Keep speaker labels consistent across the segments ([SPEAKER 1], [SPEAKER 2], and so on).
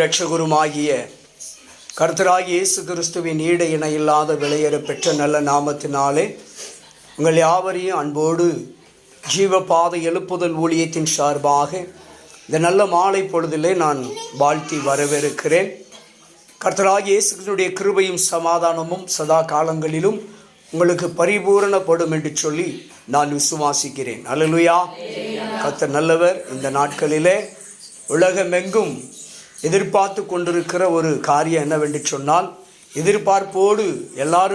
[SPEAKER 1] இரட்சகருமாகிய கர்த்தராகிய இயேசு கிறிஸ்துவின் ஈடு இணை இல்லாத விலையேற பெற்ற நல்ல நாமத்தினாலே உங்கள் யாவரையும் அன்போடு ஜீவபாதை எழுப்புதல் ஊழியத்தின் சார்பாக இந்த நல்ல மாலை பொழுதிலே நான் வாழ்த்தி வரவேற்கிறேன். கர்த்தராகிய இயேசு கிறிஸ்துவினுடைய கிருபையும் சமாதானமும் சதா காலங்களிலும் உங்களுக்கு பரிபூரணப்படும் என்று சொல்லி நான் விசுவாசிக்கிறேன். அல்லேலூயா. கர்த்தர் நல்லவர். இந்த நாட்களிலே உலகமெங்கும் எதிர்பார்த்து கொண்டிருக்கிற ஒரு காரியம் என்னவென்று சொன்னால், எதிர்பார்ப்போடு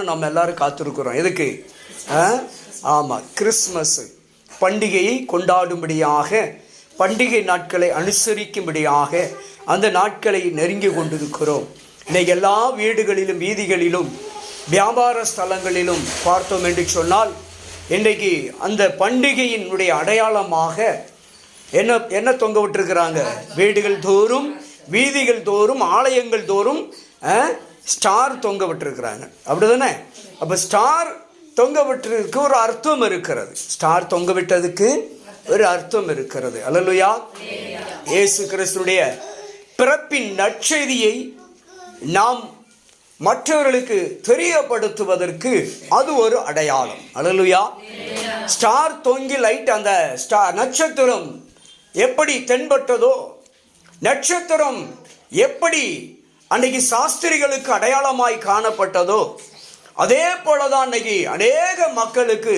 [SPEAKER 1] நம்ம எல்லாரும் காத்திருக்கிறோம். எதுக்கு? ஆமாம், கிறிஸ்மஸ் பண்டிகையை கொண்டாடும்படியாக, பண்டிகை நாட்களை அனுசரிக்கும்படியாக அந்த நாட்களை நெருங்கி கொண்டிருக்கிறோம். இன்னைக்கு எல்லா வீடுகளிலும் வீதிகளிலும் வியாபார ஸ்தலங்களிலும் பார்த்தோம் என்று சொன்னால், இன்றைக்கு அந்த பண்டிகையினுடைய அடையாளமாக என்ன தொங்க விட்டுருக்கிறாங்க? வீடுகள் தோறும், வீதிகள் தோறும், ஆலயங்கள் தோறும் ஸ்டார் தொங்க விட்டுருக்கிறாங்க. அப்படி தானே? அப்போ ஸ்டார் தொங்க விட்டுறதுக்கு ஒரு அர்த்தம் இருக்கிறது. ஸ்டார் தொங்க விட்டதுக்கு ஒரு அர்த்தம் இருக்கிறது. அல்லேலூயா. இயேசு கிறிஸ்துடைய பிறப்பின் நற்செய்தியை நாம் மற்றவர்களுக்கு தெரியப்படுத்துவதற்கு அது ஒரு அடையாளம். அல்லேலூயா. ஸ்டார் தொங்கி லைட், அந்த ஸ்டார் நட்சத்திரம் எப்படி தென்பட்டதோ, நட்சத்திரம் எப்படி அன்னைக்கு சாஸ்திரிகளுக்கு அடையாளமாய் காணப்பட்டதோ, அதே போலதான் அன்னைக்கு அநேக மக்களுக்கு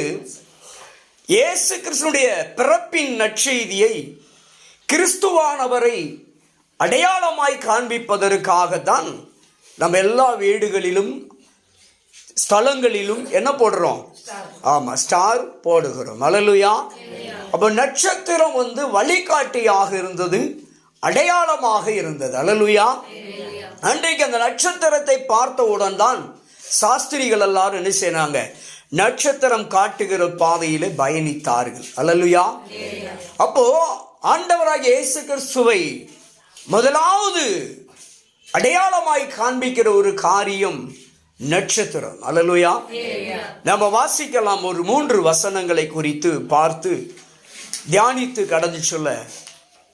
[SPEAKER 1] இயேசு கிறிஸ்துடைய பிறப்பின் நற்செய்தியை, கிறிஸ்துவானவரை அடையாளமாய் காண்பிப்பதற்காகத்தான் நம்ம எல்லா வீடுகளிலும் ஸ்தலங்களிலும் என்ன போடுறோம்? ஆமாம், ஸ்டார் போடுகிறோம். அல்லேலூயா. அப்போ நட்சத்திரம் வழிகாட்டியாக இருந்தது, அடையாளமாக இருந்தது. அல்லேலூயா. அன்றைக்கு அந்த நட்சத்திரத்தை பார்த்தவுடன் தான் சாஸ்திரிகள் எல்லாரும் என்ன செய்றாங்க? நட்சத்திரம் காட்டுகிற பாதையிலே பயணித்தார்கள். அல்லேலூயா. அப்போ ஆண்டவராகிய இயேசு கிறிஸ்துவை முதலாவது அடையாளமாய் காண்பிக்கிற ஒரு காரியம் நட்சத்திரம். அல்லேலூயா. நம்ம வாசிக்கலாம். ஒரு 3 வசனங்களை குறித்து பார்த்து தியானித்து கடந்து சொல்ல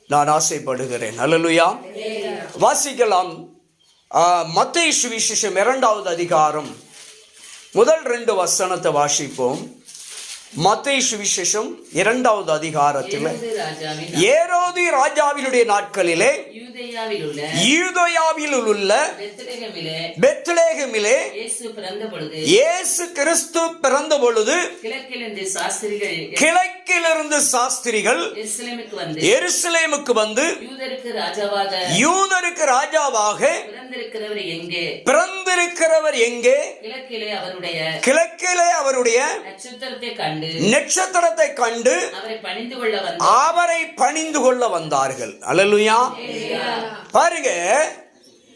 [SPEAKER 1] நான் ஆசைப்படுகிறேன். அல்லேலூயா. வாசிக்கலாம். மத்தேயு சுவிசேஷம் 2வது அதிகாரம் முதல் 2 வசனத்தை வாசிப்போம். மத்தேயு சுவிசேஷம் 2வது அதிகாரத்தில், ஏரோது ராஜாவினுடைய நாட்களிலே யூதேயாவில் உள்ள பெத்லெகேமிலே இயேசு கிறிஸ்து பிறந்த பொழுது கிழக்கிலிருந்து சாஸ்திரிகள் எருசலேமுக்கு வந்து யூதருக்கு ராஜாவாக பிறந்திருக்கிறவர் எங்கே? கிழக்கிலே அவருடைய நட்சத்திரத்தை கண்டு அவரை பணிந்து கொள்ள வந்தார்கள். அல்லேலூயா. பாருங்க,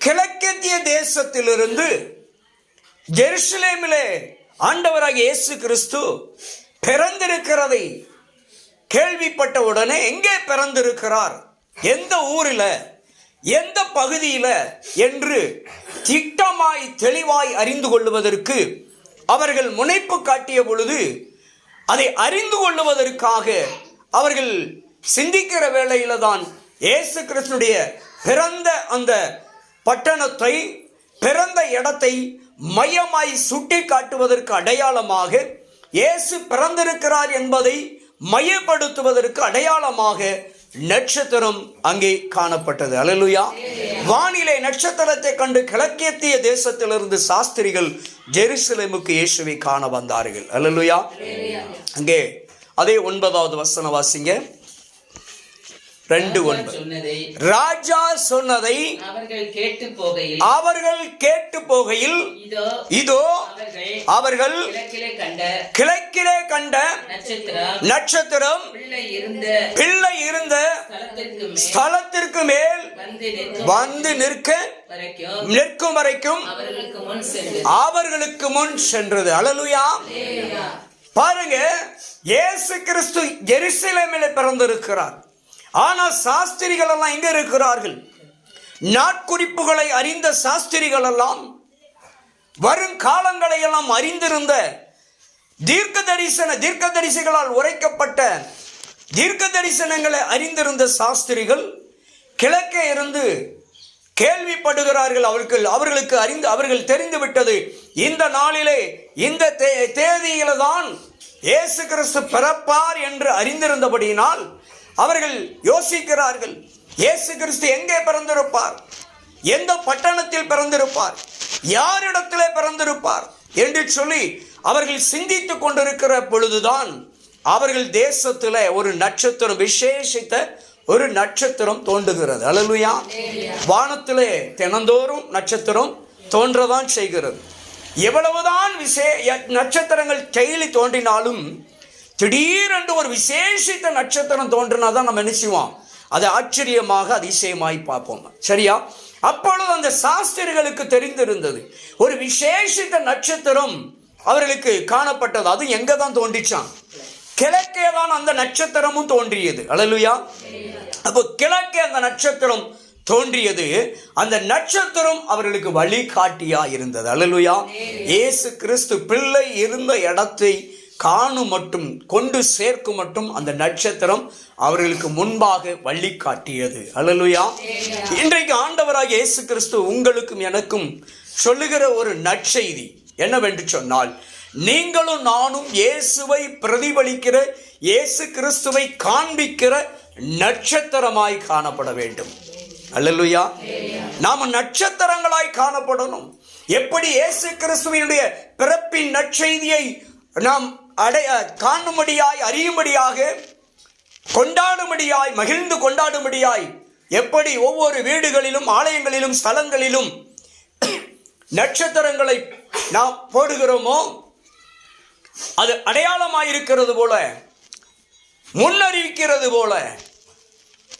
[SPEAKER 1] கிழக்கத்திய தேசத்திலிருந்து எருசலேமிலே ஆண்டவராகிய இயேசு கிறிஸ்து பிறந்திருக்கிறதை கேள்விப்பட்ட உடனே, எங்கே பிறந்திருக்கிறார், எந்த ஊரில், எந்த பகுதியில் என்று திட்டமாய் தெளிவாய் அறிந்து கொள்வதற்கு அவர்கள் முனைப்பு காட்டிய பொழுது, அதை அறிந்து கொள்வதற்காக அவர்கள் சிந்திக்கிற வேளையில தான் இயேசு கிறிஸ்துடைய பிறந்த அந்த பட்டணத்தை, பிறந்த இடத்தை மையமாய் சுட்டி காட்டுவதற்கு அடையாளமாக, இயேசு பிறந்திருக்கிறார் என்பதை மையப்படுத்துவதற்கு அடையாளமாக நட்சத்திரம் அங்கே காணப்பட்டது. அல்லேலூயா. வானிலை நட்சத்திரத்தை கண்டு கிழக்கத்திய தேசத்திலிருந்து சாஸ்திரிகள் ஜெருசலேமுக்கு இயேசுவை காண வந்தார்கள். அல்லேலூயா. அங்கே அதே 9வது வசனம் வாசிங்க. 2:9. ராஜா சொன்னதை அவர்கள் கேட்டு போகையில் இதோ அவர்கள் கிழக்கிலே கண்ட நட்சத்திரம் பிள்ளை இருந்த ஸ்தலத்திற்கு மேல் வந்து நிற்கும் வரைக்கும் அவர்களுக்கு முன் சென்றது. அல்லேலூயா. பாருங்க, இயேசு கிறிஸ்து எருசலேமிலே பிறந்திருக்கிறார். ஆனால் சாஸ்திரிகள் எல்லாம் எங்க இருக்கிறார்கள்? நாட்குறிப்புகளை அறிந்த சாஸ்திரிகள் எல்லாம், வருங்காலங்களை எல்லாம் அறிந்திருந்த தீர்க்கதரிசிகளால் உரைக்கப்பட்ட தீர்க்க தரிசனங்களை அறிந்திருந்த சாஸ்திரிகள் கிழக்கே இருந்து கேள்விப்படுகிறார்கள். அவர்களுக்கு தெரிந்து விட்டது. இந்த நாளிலே இந்த தேதியில தான் இயேசு கிறிஸ்து பிறப்பார் என்று அறிந்திருந்தபடியினால் அவர்கள் யோசிக்கிறார்கள், இயேசு கிறிஸ்து எங்கே பிறந்திருப்பார், எந்த பட்டணத்தில் பிறந்திருப்பார், யாரிடத்திலே பிறந்திருப்பார் என்று சொல்லி அவர்கள் சிந்தித்துக் கொண்டிருக்கிற பொழுதுதான் அவர்கள் தேசத்தில் ஒரு நட்சத்திரம், விசேஷித்த ஒரு நட்சத்திரம் தோன்றுகிறது. அல்லேலூயா. வானத்திலே தினந்தோறும் நட்சத்திரம் தோன்றதான் செய்கிறது. எவ்வளவுதான் நட்சத்திரங்கள் டெய்லி தோன்றினாலும் திடீரென்று ஒரு விசேஷித்த நட்சத்திரம் தோன்றினாதான் நம்ம நினைச்சுவோம், அதை ஆச்சரியமாக அதிசயமாய் பார்ப்போம். சரியா? அப்பொழுது அந்த சாஸ்திரிகளுக்கு தெரிந்திருந்தது, ஒரு விசேஷித்த நட்சத்திரம் அவர்களுக்கு காணப்பட்டது. அது எங்க தான் தோன்றிச்சான்? கிழக்கே தான் அந்த நட்சத்திரமும் தோன்றியது. அல்லேலூயா. அப்போ கிழக்கே அந்த நட்சத்திரம் தோன்றியது. அந்த நட்சத்திரம் அவர்களுக்கு வழிகாட்டியா இருந்தது. அல்லேலூயா. இயேசு கிறிஸ்து பிள்ளை இருந்த இடத்தை காணும் மட்டும், கொண்டு சேர்க்கும் மட்டும் அந்த நட்சத்திரம் அவர்களுக்கு முன்பாக வழி காட்டியது. அல்லேலூயா. இன்றைக்கு ஆண்டவராக இயேசு கிறிஸ்து உங்களுக்கும் எனக்கும் சொல்லுகிற ஒரு நற்செய்தி என்னவென்று சொன்னால், நீங்களும் நானும் இயேசுவை பிரதிபலிக்கிற, இயேசு கிறிஸ்துவை காண்பிக்கிற நட்சத்திரமாய் காணப்பட வேண்டும். அல்லேலூயா. நாம நட்சத்திரங்களாய் காணப்படணும். எப்படி இயேசு கிறிஸ்துவினுடைய பிறப்பின் நற்செய்தியை நாம் காணும்படியாய், அறியும்படியாக, கொண்டாடும்படியாய், மகிழ்ந்து கொண்டாடும்படியாய், எப்படி ஒவ்வொரு வீடுகளிலும் ஆலயங்களிலும் ஸ்தலங்களிலும் நட்சத்திரங்களை நாம் போடுகிறோமோ, அது அடையாளமாயிருக்கிறது போல, முன்னறிவிக்கிறது போல,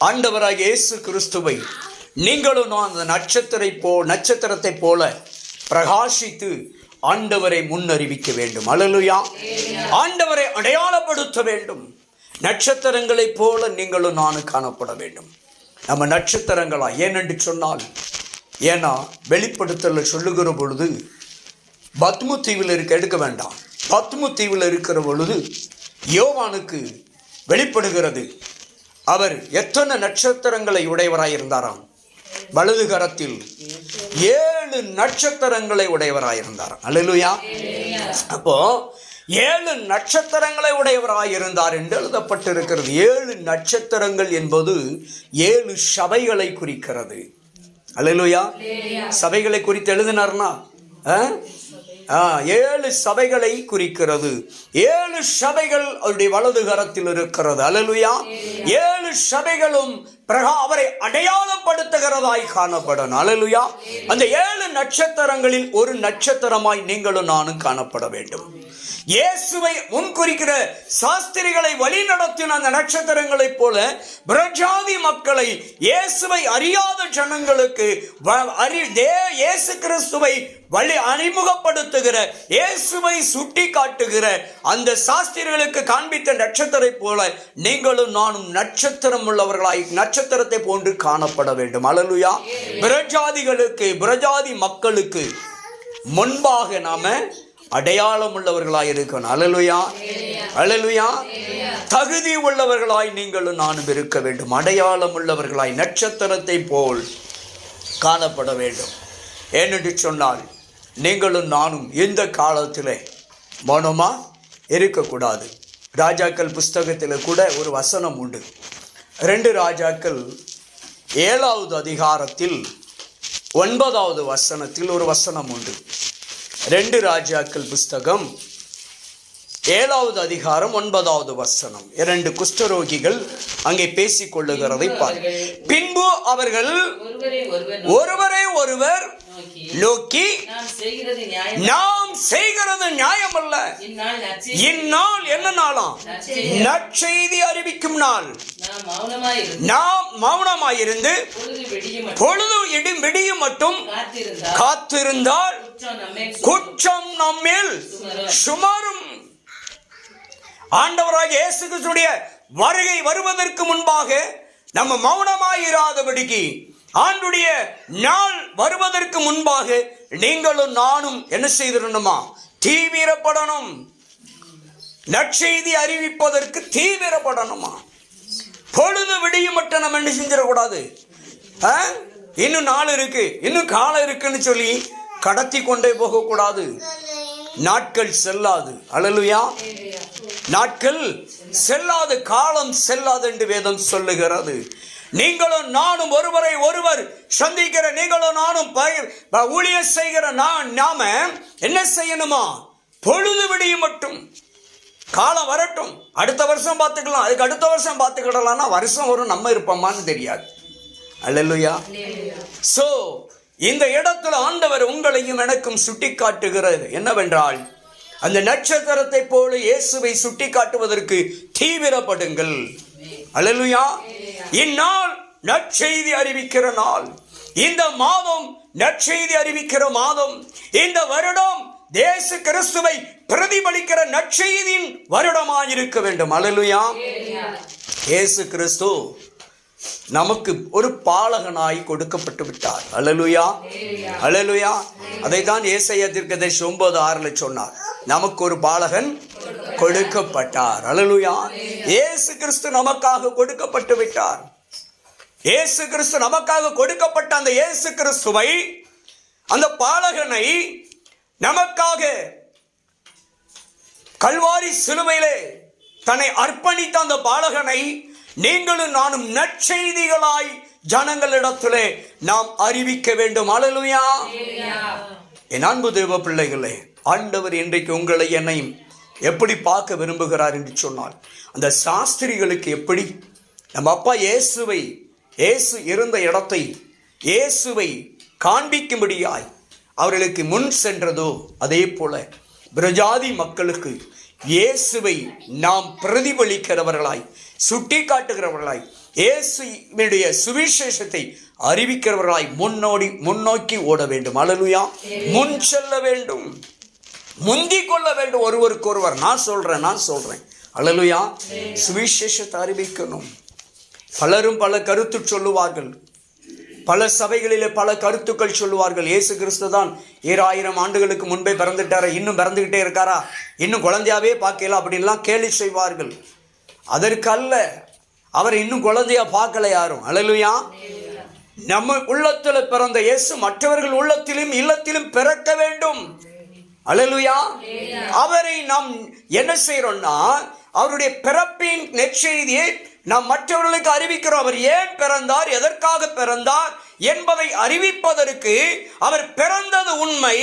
[SPEAKER 1] ஆண்டவராக இயேசு கிறிஸ்துவை நீங்களும் அந்த நட்சத்திரத்தை போல பிரகாசித்து ஆண்டவரை முன்னறிவிக்க வேண்டும். அல்லேலூயா. ஆண்டவரை அடையாளப்படுத்த வேண்டும். நட்சத்திரங்களைப் போல நீங்களும் நானும் காணப்பட வேண்டும். நம்ம நட்சத்திரங்களா? ஏனென்று சொன்னால், ஏன்னா வெளிப்படுத்தல சொல்லுகிற பொழுது பத்மு தீவில் எடுக்க வேண்டாம். பத்மு தீவில் இருக்கிற பொழுது யோவானுக்கு வெளிப்படுகிறது, அவர் எத்தனை நட்சத்திரங்களை உடையவராய் இருந்தாராம்? வலது கரத்தில் 7 நட்சத்திரங்களை உடையவராயிருந்தார். அல்லேலூயா. அப்போ 7 நட்சத்திரங்களை உடையவராயிருந்தார் என்று எழுதப்பட்டிருக்கிறது. 7 நட்சத்திரங்கள் என்பது 7 சபைகளை குறிக்கிறது. அல்லேலூயா. சபைகளை குறித்து எழுதினார்னா 7 சபைகளை குறிக்கிறது. 7 சபைகள் அவருடைய வலது கரத்தில் இருக்கிறது. அல்லேலூயா. 7 சபைகளும் அவரை அடையாளப்படுத்துகிறதாய் காணப்படணும். அல்லேலூயா. அந்த 7 நட்சத்திரங்களில் ஒரு நட்சத்திரமாய் நீங்களும் நானும் காணப்பட வேண்டும். இயேசுவை முன்குறிக்கிற சாஸ்திரிகளை வழி நடத்தின அந்த நட்சத்திரங்களைப் போல பிரஜாதி மக்களை, இயேசுவை அறியாத ஜனங்களுக்கு இயேசு கிறிஸ்துவை அறிமுகப்படுத்துகிற, இயேசுவை சுட்டி காட்டுகிற அந்த சாஸ்திரிகளுக்கு காண்பித்த நட்சத்திரத்தை போல நீங்களும் நானும் நட்சத்திரம் உள்ளவர்களாய், நட்சத்திரத்தை போன்று காணப்பட வேண்டும். அல்லேலூயா. பிரஜாதிகளுக்கு, பிரஜாதி மக்களுக்கு முன்பாக நாம அடையாளம் உள்ளவர்களாய் இருக்கணும். அல்லேலூயா. அல்லேலூயா. தகுதி உள்ளவர்களாய் நீங்களும் நானும் இருக்க வேண்டும். அடையாளம் உள்ளவர்களாய் நட்சத்திரத்தை போல் காணப்பட வேண்டும். ஏனென்று சொன்னால், நீங்களும் நானும் இந்த காலத்தில் மௌனமா இருக்கக்கூடாது. ராஜாக்கள் புஸ்தகத்தில் கூட ஒரு வசனம் உண்டு. 2 ராஜாக்கள் 7வது அதிகாரத்தில் 9வது வசனத்தில் ஒரு வசனம் உண்டு. 2 ராஜாக்கள் புஸ்தகம் 7வது அதிகாரம் 9வது வசனம். 2 குஷ்டரோகிகள் அங்கே பேசிக் கொள்ளுகிறதை பார். பின்பு அவர்கள் ஒருவரை ஒருவர் நோக்கி, நாம் செய்கிறது நியாயமல்ல. இந்நாள் என்ன நாளாம்? நற்செய்தி அறிவிக்கும் நாள். நாம் மௌனமாயிருந்து பொழுது விடியும் மட்டும் காத்திருந்தால் குற்றம் நம்மேல் சுமரும். ஆண்டவராக இயேசு கிறிஸ்துவின் வருகை வருவதற்கு முன்பாக நம்ம மௌனமாயிராதபடிக்கு, ஆண்டுடைய நாள் வருவதற்கு முன்பாக நீங்களும் நானும் என்ன செய்திடணுமா? தீவிரப்படணும். நற்செய்தி அறிவிப்பதற்கு தீவிரப்படணுமா? பொழுது விடியும் மட்டும் நம்ம என்ன செஞ்சிடக்கூடாது. இன்னும் நாள் இருக்கு, இன்னும் காலம் இருக்குன்னு சொல்லி கடத்தி கொண்டே போகக்கூடாது. நாட்கள் செல்லாது. அல்லேலூயா. நாட்கள் செல்லாது, காலம் செல்லாது என்று வேதம் சொல்லுகிறது. நீங்களும் நானும் ஒருவரை ஒருவர் சந்திக்கிற, நீங்களும் நானும் ஊழியம் செய்கிற நாம என்ன செய்யணுமா? பொழுது விடியும் மட்டும், காலம் வரட்டும், அடுத்த வருஷம் பார்த்துக்கலாம், அதுக்கு அடுத்த வருஷம் பார்த்துக்கிடலாம்னா வருஷம் வரும், நம்ம இருப்போமான்னு தெரியாது. அல்லேலூயா. சோ இந்த இடத்துல ஆண்டவர் உங்களையும் எனக்கும் சுட்டி காட்டுகிறது என்னவென்றால், அந்த நட்சத்திரத்தை போல இயேசுவை சுட்டி காட்டுவதற்கு தீவிரப்படுங்கள். அல்லேலூயா. இந்நாள் நற்செய்தி அறிவிக்கிற நாள், இந்த மாதம் நற்செய்தி அறிவிக்கிற மாதம், இந்த வருடம் இயேசு கிறிஸ்துவை பிரதிபலிக்கிற நற்செய்தியின் வருடமாயிருக்க வேண்டும். அல்லேலூயா. இயேசு கிறிஸ்து நமக்கு ஒரு பாலகனாய் கொடுக்கப்பட்டு விட்டார். அல்லேலூயா. அல்லேலூயா. அதைத்தான் ஏசாயா தீர்க்கதரிசி 9:6 சொன்னார். நமக்கு ஒரு பாலகன் கொடுக்கப்பட்டார். அல்லேலூயா. இயேசு கிறிஸ்து நமக்காக கொடுக்கப்பட்டு விட்டார். இயேசு கிறிஸ்து நமக்காக கொடுக்கப்பட்ட அந்த இயேசு கிறிஸ்துவை, அந்த பாலகனை, நமக்காக கல்வாரி சிலுவையிலே தன்னை அர்ப்பணித்த அந்த பாலகனை நீங்களும் நானும் நற்செய்திகளாய் ஜனங்களிடத்திலே நாம் அறிவிக்க வேண்டும். அல்லேலூயா. என் அன்பு தேவ பிள்ளைகளே, ஆண்டவர் இன்றைக்கு உங்களை என்னையும் எப்படி பார்க்க விரும்புகிறார் என்று சொன்னால், அந்த சாஸ்திரிகளுக்கு எப்படி நம்ம அப்பா இயேசு இருந்த இடத்தை இயேசுவை காண்பிக்கும்படியாய் அவர்களுக்கு முன் சென்றதோ, அதே போல பிரஜாதி மக்களுக்கு இயேசுவை நாம் பிரதிபலிக்கிறவர்களாய், சுட்டி காட்டுகிறவர்களாய், இயேசுவினுடைய சுவிசேஷத்தை அறிவிக்கிறவர்களாய் முன்னோக்கி ஓட வேண்டும். அல்லேலூயா. முன் செல்ல வேண்டும், முந்திக் கொள்ள வேண்டும் ஒருவருக்கு ஒருவர். நான் சொல்றேன். அல்லேலூயா. சுவிசேஷத்தை அறிவிக்கணும். பலரும் பல கருத்து சொல்லுவார்கள், பல சபைகளிலே பல கருத்துக்கள் சொல்லுவார்கள். இயேசு கிறிஸ்து தான் 2000 ஆண்டுகளுக்கு முன்பே பிறந்துட்டாரா, இன்னும் பிறந்துகிட்டே இருக்காரா, இன்னும் குழந்தையாவே பார்க்கல அப்படின்லாம் கேலி செய்வார்கள். அதற்கல்ல, அவரை இன்னும் குழந்தையா பார்க்கல யாரும். அல்லேலூயா. நம்ம உள்ளத்தில் பிறந்த இயேசு மற்றவர்கள் உள்ளத்திலும் இல்லத்திலும் பிறக்க வேண்டும். அல்லேலூயா. அவரை நாம் என்ன செய்யறோம்னா, அவருடைய பிறப்பின் நற்செய்தியை நாம் மற்றவர்களுக்கு அறிவிக்கிறோம். அவர் ஏன் பிறந்தார், எதற்காக பிறந்தார் என்பதை அறிவிப்பதற்கு, அவர் பிறந்தது உண்மை,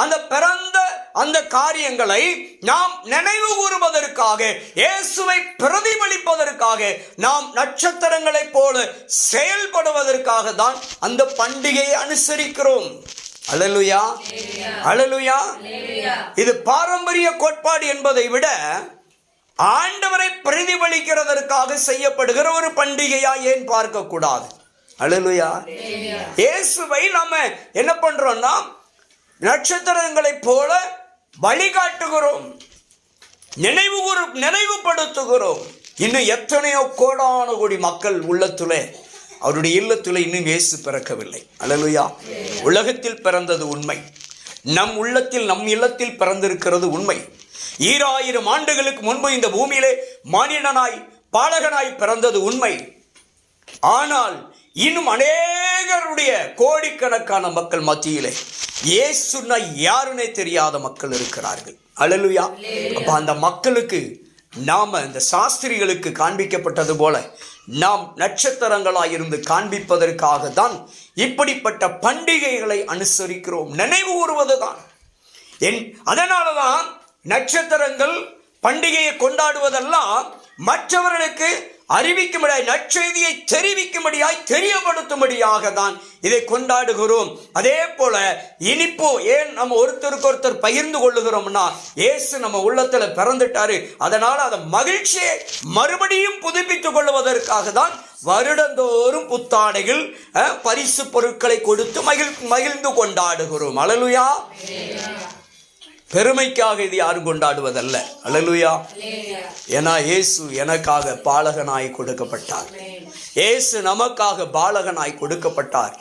[SPEAKER 1] அந்த பிறந்த அந்த காரியங்களை நாம் நினைவு கூறுவதற்காக, இயேசுவை பிரதிபலிப்பதற்காக, நாம் நட்சத்திரங்களைப் போல செயல்படுவதற்காக தான் அந்த பண்டிகையை அனுசரிக்கிறோம். அல்லேலூயா. அல்லேலூயா. இது பாரம்பரிய கோட்பாடு என்பதை விட ஆண்டவரை பிரதிபலிக்கிறதற்காக செய்யப்படுகிற ஒரு பண்டிகையா ஏன் பார்க்க கூடாது? அல்லேலூயா. இயேசுவை நம்ம என்ன பண்றோம்னா, நட்சத்திரங்களைப் போல வழிகாட்டுகிறோம், நினைவுபடுத்துகிறோம். இன்னும் எத்தனையோ கோடான கோடி மக்கள் உள்ளத்திலே, அவருடைய இல்லத்திலே இன்னும் இயேசு பிறக்கவில்லை. அல்லேலூயா. உலகத்தில் பிறந்தது உண்மை, நம் உள்ளத்தில், நம் இல்லத்தில் பிறந்திருக்கிறது உண்மை. 2000 ஆண்டுகளுக்கு முன்பு இந்த பூமியிலே மனிதனாய் பாலகனாய் பிறந்தது உண்மை. ஆனால் இன்னும் அநேகருடைய கோடிக்கணக்கான மக்கள் மத்தியிலே இயேசுனா யாருன்னே தெரியாத மக்கள் இருக்கிறார்கள். அல்லேலூயா. அப்ப அந்த மக்களுக்கு நாம இந்த சாஸ்திரிகளுக்கு காண்பிக்கப்பட்டது போல நாம் நட்சத்திரங்களாயிருந்து காண்பிப்பதற்காக தான் இப்படிப்பட்ட பண்டிகைகளை அனுசரிக்கிறோம், நினைவு கூறுவதுதான். அதனாலதான் நட்சத்திரங்கள் பண்டிகையை கொண்டாடுவதெல்லாம் மற்றவர்களுக்கு அறிவிக்கும்படியாய், நற்செய்தியை தெரிவிக்கும்படியாய், தெரியப்படுத்தும்படியாக தான் இதை கொண்டாடுகிறோம். அதே போல இனிப்போ ஏன் நம்ம ஒருத்தருக்கு ஒருத்தர் பகிர்ந்து கொள்ளுகிறோம்னா, இயேசு நம்ம உள்ளத்துல பிறந்துட்டாரு, அதனால அந்த மகிழ்ச்சியை மறுபடியும் புதுப்பித்துக் கொள்வதற்காக தான் வருடந்தோறும் புத்தாடைகள், பரிசு பொருட்களை கொடுத்து மகிழ்ந்து கொண்டாடுகிறோம். அல்லேலூயா. பெருமைக்காக இது யாரும் கொண்டாடுவதல்ல. அல்லேலூயா. ஏன்னா இயேசு எனக்காக பாலகனாய் கொடுக்கப்பட்டார், இயேசு நமக்காக பாலகனாய் கொடுக்கப்பட்டார்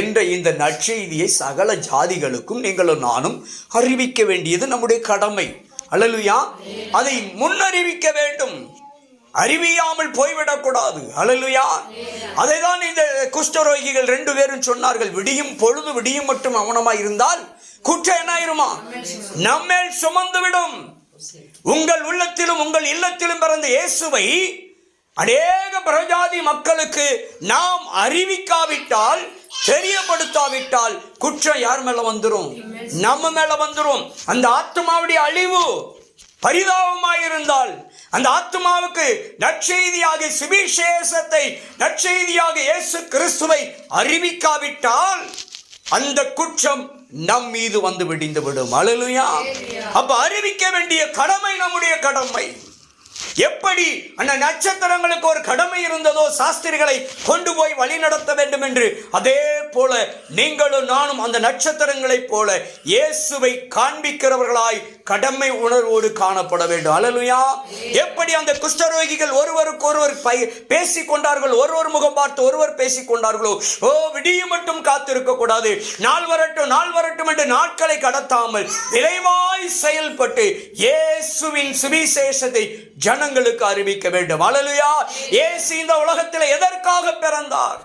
[SPEAKER 1] என்ற இந்த நற்செய்தியை சகல ஜாதிகளுக்கும் நீங்களும் நானும் அறிவிக்க வேண்டியது நம்முடைய கடமை. அல்லேலூயா. அதை முன்னறிவிக்க வேண்டும். அறிவியாமல் போய்விடக்கூடாது. அல்லேலூயா. அதைதான் இந்த குஷ்டரோகிகள் 2 பேரும் சொன்னார்கள். விடியும் பொழுது விடியும் மட்டும் அவனமாய் இருந்தால் குற்றம் என்ன ஆயிருமா? நம்மேல் சுமந்து விடும். உங்கள் உள்ளத்திலும் உங்கள் இல்லத்திலும் பிறந்த இயேசுவை அநேக பிரஜாதி மக்களுக்கு நாம் அறிவிக்காவிட்டால், தெரியப்படுத்தாவிட்டால் குற்றம் யார் மேல வந்துரும்? நம்ம மேல வந்துரும். அந்த ஆத்மாவுடைய அழிவு பரிதாபமாயிருந்தால், அந்த ஆத்மாவுக்கு நற்செய்தியாக சுவிசேஷத்தை, நற்செய்தியாக இயேசு கிறிஸ்துவை அறிவிக்காவிட்டால் அந்த குற்றம் நம் மீது வந்து விடிந்து விடும். அல்லேலூயா. அப்ப அறிவிக்க வேண்டிய கடமை நம்முடைய கடமை. எப்படி அந்த நட்சத்திரங்களுக்கு ஒரு கடமை இருந்ததோ சாஸ்திரிகளை கொண்டு போய் வழி நடத்த வேண்டும் என்று, அதே போல நீங்களும் நானும் அந்த நட்சத்திரங்களைப் போல இயேசுவை காண்பிக்கிறவர்களாய் கடமை உணர்வோடு காணப்பட வேண்டும். அல்லேலூயா. எப்படி அந்த குஷ்டரோகிகள் ஒருவருக்கு ஒருவர் பேசிக் கொண்டார்கள், ஒருவர் முகம் பார்த்து ஒருவர் பேசிக் கொண்டார்களோ, விடியும் மட்டும் காத்திருக்க கூடாது, நாள் வரட்டும் என்று நாட்களை கடத்தாமல் விரைவாய் செயல்பட்டு இயேசுவின் சுவிசேஷத்தை ஜனங்களுக்கு அறிவிக்க வேண்டும். அல்லேலூயா. இயேசு இந்த உலகத்தில் எதற்காக பிறந்தார்?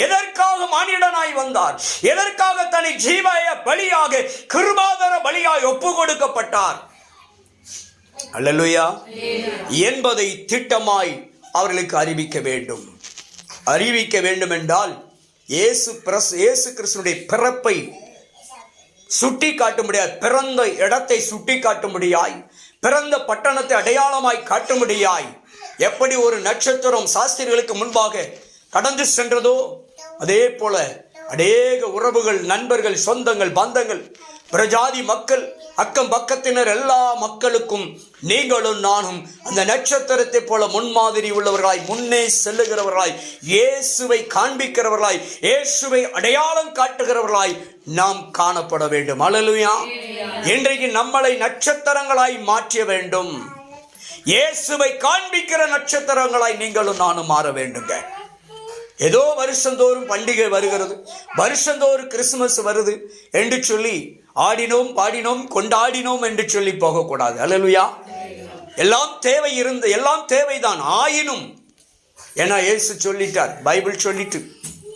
[SPEAKER 1] எதற்காக மானிடனாய் வந்தார்? எதற்காக தனி ஜீவய பலியாக, கிருபாதார பலியாய் ஒப்பு கொடுக்கப்பட்டார்? அல்லேலூயா. என்பதை திட்டமாய் அவர்களுக்கு அறிவிக்க வேண்டும். அறிவிக்க வேண்டும் என்றால் இயேசு கிறிஸ்துவினுடைய பிறப்பை சுட்டி காட்டும்படியாய், பிறந்த இடத்தை சுட்டி காட்டும்படியாய், பிறந்த பட்டணத்தை அடையாளமாய் காட்டும்படியாய், எப்படி ஒரு நட்சத்திரம் சாஸ்திரிகளுக்கு முன்பாக கடந்து சென்றதோ அதே போல அநேக உறவுகள், நண்பர்கள், சொந்தங்கள், பந்தங்கள், பிரஜாதி மக்கள், அக்கம் பக்கத்தினர் எல்லா மக்களுக்கும் நீங்களும் நானும் அந்த நட்சத்திரத்தை போல முன்மாதிரி உள்ளவர்களாய், முன்னே செல்லுகிறவர்களாய், இயேசுவை காண்பிக்கிறவர்களாய், இயேசுவை அடையாளம் காட்டுகிறவர்களாய் நாம் காணப்பட வேண்டும். அல்லேலூயா. இன்றைக்கு நம்மளை நட்சத்திரங்களாய் மாற்ற வேண்டும். இயேசுவை காண்பிக்கிற நட்சத்திரங்களாய் நீங்களும் நானும் மாற வேண்டுங்க. ஏதோ வருஷந்தோறும் பண்டிகை வருகிறது, வருஷந்தோறும் கிறிஸ்துமஸ் வருது என்று சொல்லி ஆடினோம், பாடினோம், கொண்டாடினோம் என்று சொல்லி போகக்கூடாது. அல்லேலூயா. எல்லாம் தேவைதான். ஆயினும் ஏன்னா இயேசு சொல்லிட்டார், பைபிள் சொல்லிட்டு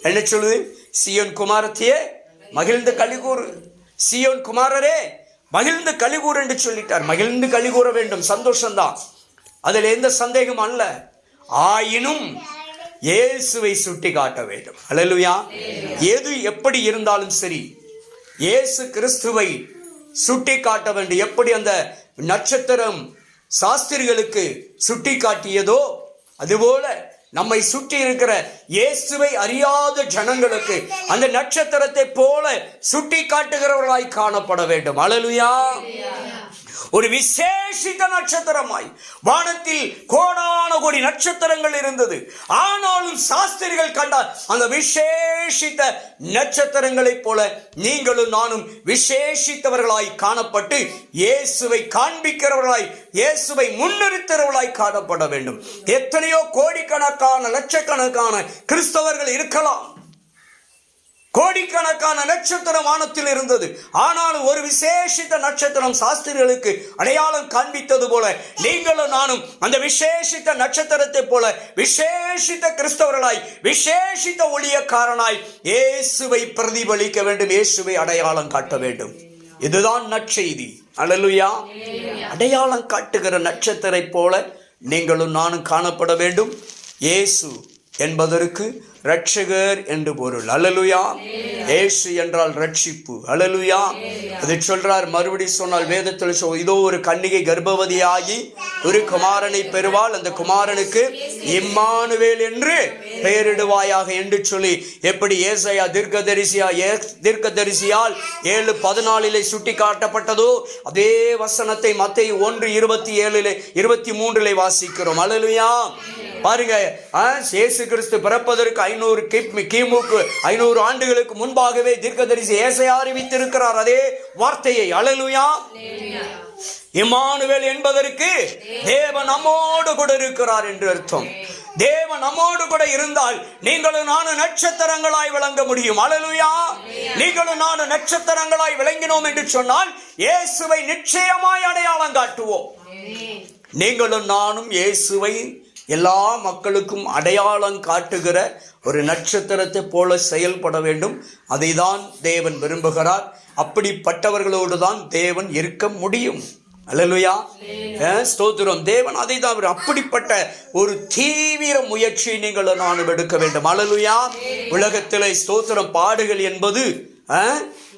[SPEAKER 1] என்ன சொல்லுது? சீயோன் குமாரத்தியே மகிழ்ந்து கலிகூறு, சீயோன் குமாரரே மகிழ்ந்து கலிகூறு என்று சொல்லிட்டார். மகிழ்ந்து கலிகூற வேண்டும், சந்தோஷம்தான், அதில் எந்த சந்தேகம் அல்ல. ஆயினும் இயேசுவை சுட்டி காட்ட வேண்டும். அல்லேலூயா. எது எப்படி இருந்தாலும் சரி இயேசு கிறிஸ்துவை சுட்டி காட்ட வேண்டும். எப்படி அந்த நட்சத்திரம் சாஸ்திரிகளுக்கு சுட்டி காட்டியதோ அதுபோல நம்மை சுற்றி இருக்கிற இயேசுவை அறியாத ஜனங்களுக்கு அந்த நட்சத்திரத்தை போல சுட்டி காட்டுகிறவர்களாய் காணப்பட வேண்டும். அல்லேலூயா. ஒரு விசேஷித்த நட்சத்திரமாய் வானத்தில் கோடான கோடி நட்சத்திரங்கள் இருந்தது. ஆனாலும் சாஸ்திரிகள் கண்டால் அந்த விசேஷித்த நட்சத்திரங்களைப் போல நீங்களும் நானும் விசேஷித்தவர்களாய் காணப்பட்டு இயேசுவை காண்பிக்கிறவர்களாய், இயேசுவை முன்னிறுத்துகிறவர்களாய் காணப்பட வேண்டும். எத்தனையோ கோடிக்கணக்கான, லட்சக்கணக்கான கிறிஸ்தவர்கள் இருக்கலாம். கோடிக்கணக்கான நட்சத்திரம் வானத்தில் இருந்தது. ஆனால் ஒரு விசேஷித்த நட்சத்திரம் சாஸ்திரிகளுக்கு அடையாளம் காண்பித்தது போல நீங்களும் நானும் அந்த விசேஷித்த நட்சத்திரத்தை போல விசேஷித்த கிறிஸ்தவர்களாய், விசேஷித்த ஊழியக்காரனாய் இயேசுவை பிரதிபலிக்க வேண்டும், இயேசுவை அடையாளம் காட்ட வேண்டும். இதுதான் நற்செய்தி. அல்லேலூயா. அடையாளம் காட்டுகிற நட்சத்திரத்தை போல நீங்களும் நானும் காணப்பட வேண்டும். இயேசு என்பதற்கு ரட்சகர் என்று பொருள். அல்லேலூயா. இயேசு என்றால் ரட்சிப்பு. அல்லேலூயா. அதை சொல்றார். மறுபடி சொன்னால் வேதத்தில் இதோ ஒரு கன்னிகை கர்ப்பவதியாகி ஒரு குமாரனை பெறுவாள், அந்த குமாரனுக்கு இம்மானுவேல் என்று பெயரிடுவாயாக என்று சொல்லி எப்படி ஏசாயா தீர்க்கதரிசியால் 7:14 சுட்டி காட்டப்பட்டதோ அதே வசனத்தை மத்தேயு 1:27-23 வாசிக்கிறோம். அல்லேலூயா. பாருங்க, இயேசு கிறிஸ்து பிறப்பதற்கு 500 ஆண்டுகளுக்கு முன்பாகவே தீர்க்கதரிசி ஏசாயா அறிவித்திருக்கிறார் அதே வார்த்தையை. அல்லேலூயா. இம்மானுவேல் என்பதற்கு தேவன் நம்மோடு கூட இருக்கிறார் என்று அர்த்தம். தேவன் நம்மோடு கூட இருந்தால் நீங்களும் நானும் நட்சத்திரங்களாய் விளங்க முடியும். அல்லேலூயா. நீங்களும் நானும் நட்சத்திரங்களாய் விளங்கினோம் என்று சொன்னால் இயேசுவை நிச்சயமாய் அடையாளம் காட்டுவோம். நீங்களும் நானும் இயேசுவை எல்லா மக்களுக்கும் அடையாளம் காட்டுகிற ஒரு நட்சத்திரத்தை போல செயல்பட வேண்டும். அதை தான் தேவன் விரும்புகிறார். அப்படிப்பட்டவர்களோடு தான் தேவன் இருக்க முடியும். அல்லேலூயா, ஸ்தோத்திரம். தேவன் அதை தான் அப்படிப்பட்ட ஒரு தீவிர முயற்சியை நீங்கள் நானும் எடுக்க வேண்டும். அல்லேலூயா. உலகத்திலே ஸ்தோத்திரம் பாடுகள் என்பது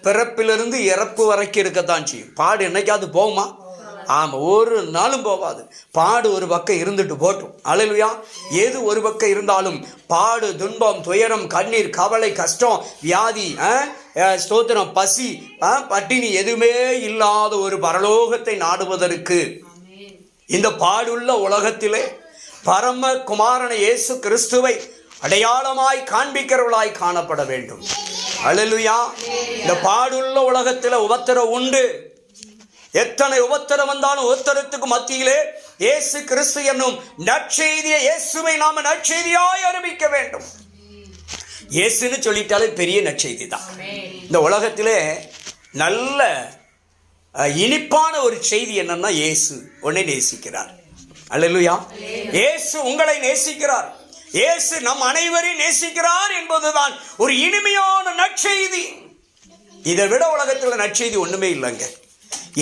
[SPEAKER 1] பிறப்பிலிருந்து இறப்பு வரைக்கும் இருக்கத்தான் செய்யும். பாடு என்னைக்காவது போகுமா? ஆமாம், ஒரு நாளும் போகாது. பாடு ஒரு பக்கம் இருந்துட்டு போட்டும். அல்லேலூயா. எது ஒரு பக்கம் இருந்தாலும் பாடு, துன்பம், துயரம், கண்ணீர், கவலை, கஷ்டம், வியாதி, ஸ்தோத்திரம், பசி, பட்டினி எதுவுமே இல்லாத ஒரு பரலோகத்தை நாடுவதற்கு இந்த பாடுள்ள உலகத்திலே பரம குமாரனை இயேசு கிறிஸ்துவை அடையாளமாய் காண்பிக்கிறவர்களாய் காணப்பட வேண்டும். அல்லேலூயா. இந்த பாடுள்ள உலகத்தில் உபத்திரம் உண்டு. எத்தனை உபத்திரம் வந்தாலும் உபத்திரத்துக்கு மத்தியிலே இயேசு கிறிஸ்து என்னும் நற்செய்தியை, இயேசுவை நாம நற்செய்தியாய் அறிவிக்க வேண்டும். இயேசுன்னு சொல்லிட்டாலே பெரிய நற்செய்தி தான். இந்த உலகத்திலே நல்ல இனிப்பான ஒரு செய்தி என்னன்னா, இயேசு உன்னை நேசிக்கிறார். அல்லேலூயா. இயேசு உங்களை நேசிக்கிறார். இயேசு நம் அனைவரையும் நேசிக்கிறார் என்பதுதான் ஒரு இனிமையான நற்செய்தி. இதை விட உலகத்தில் நற்செய்தி ஒண்ணுமே இல்லைங்க.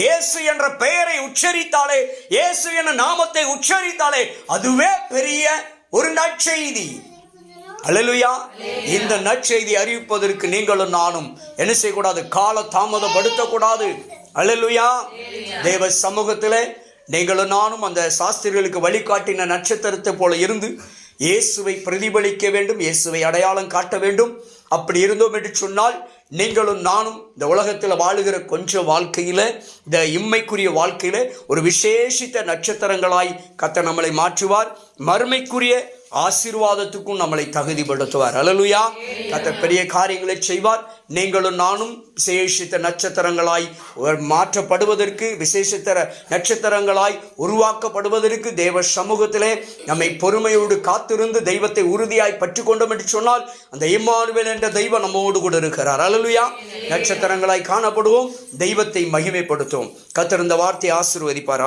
[SPEAKER 1] இயேசு என்ற பெயரை உச்சரித்தாலே, இயேசு என்ற நாமத்தை உச்சரித்தாலே அதுவே பெரிய ஒரு நற்செய்தி. அல்லேலூயா. இந்த நற்செய்தி அறிவிப்பதற்கு நீங்களும் நானும் என்ன செய்யக்கூடாது? கால தாமதப்படுத்தக்கூடாது. அல்லேலூயா. தேவ சமூகத்திலே நீங்களும் நானும் அந்த சாஸ்திரிகளுக்கு வழிகாட்டின நட்சத்திரத்தை போல இருந்து இயேசுவை பிரதிபலிக்க வேண்டும், இயேசுவை அடையாளம் காட்ட வேண்டும். அப்படி இருந்தோம் என்று சொன்னால் நீங்களும் நானும் இந்த உலகத்தில் வாழுகிற கொஞ்சம் வாழ்க்கையில், இந்த இம்மைக்குரிய வாழ்க்கையில் ஒரு விசேஷித்த நட்சத்திரங்களாய் கர்த்தர் நம்மளை மாற்றுவார். மறுமைக்குரிய ஆசீர்வாதத்துக்கும் நம்மளை தகுதிப்படுத்துவார். அல்லேலூயா. கர்த்தர் பெரிய காரியங்களை செய்வார். நீங்களும் நானும் விசேஷித்த நட்சத்திரங்களாய் மாற்றப்படுவதற்கு, விசேஷித்த நட்சத்திரங்களாய் உருவாக்கப்படுவதற்கு தேவ சமூகத்திலே நம்மை பொறுமையோடு காத்திருந்து தெய்வத்தை உறுதியாய் பற்றி கொண்டோம் என்று சொன்னால் அந்த இம்மானுவேல் என்ற தெய்வம் நம்மோடு கூட இருக்கிறார். அல்லேலூயா. நட்சத்திரங்களாய் காணப்படுவோம், தெய்வத்தை மகிமைப்படுத்துவோம். கர்த்தர் இந்த வார்த்தையை ஆசீர்வதிப்பார்.